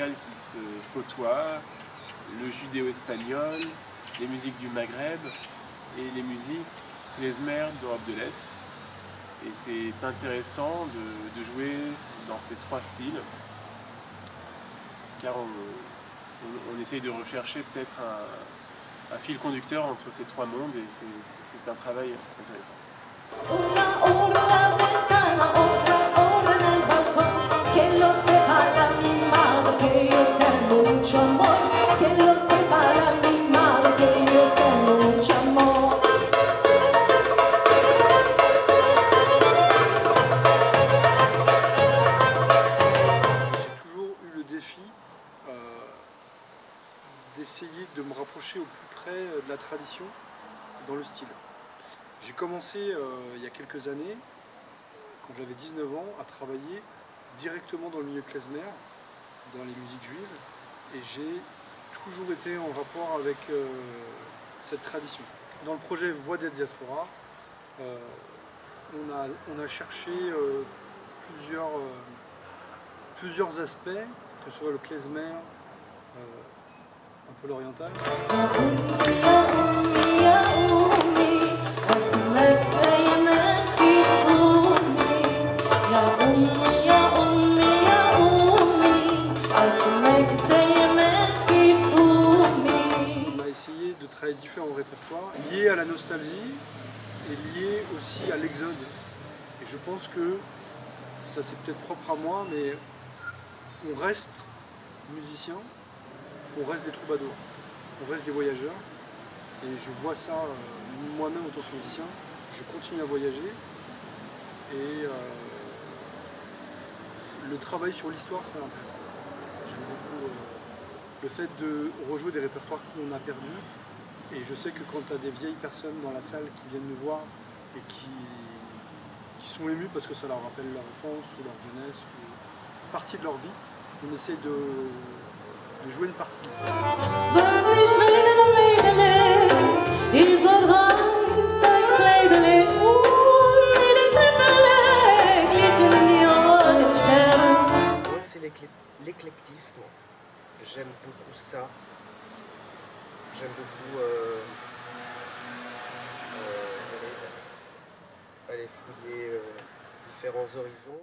musicales qui se côtoient, le judéo-espagnol, les musiques du Maghreb et les musiques klezmer d'Europe de l'Est. Et c'est intéressant de jouer dans ces trois styles, car on essaye de rechercher peut-être un fil conducteur entre ces trois mondes, et c'est un travail intéressant. D'essayer de me rapprocher au plus près de la tradition dans le style. J'ai commencé il y a quelques années, quand j'avais 19 ans, à travailler directement dans le milieu klezmer, dans les musiques juives, et j'ai toujours été en rapport avec cette tradition. Dans le projet Voix des Diaspora, on a cherché plusieurs aspects, que ce soit le klezmer, un peu l'oriental. On a essayé de travailler différents répertoires liés à la nostalgie et liés aussi à l'exode. Et je pense que ça c'est peut-être propre à moi, mais on reste musicien. On reste des troubadours, on reste des voyageurs, et je vois ça moi-même en tant que musicien. Je continue à voyager, et le travail sur l'histoire, c'est intéressant. J'aime beaucoup le fait de rejouer des répertoires qu'on a perdus, et je sais que quand tu as des vieilles personnes dans la salle qui viennent nous voir et qui sont émues parce que ça leur rappelle leur enfance ou leur jeunesse ou une partie de leur vie, on essaye de jouer une partie de l'histoire. Moi, c'est l'éclectisme. J'aime beaucoup ça. J'aime beaucoup aller fouiller différents horizons.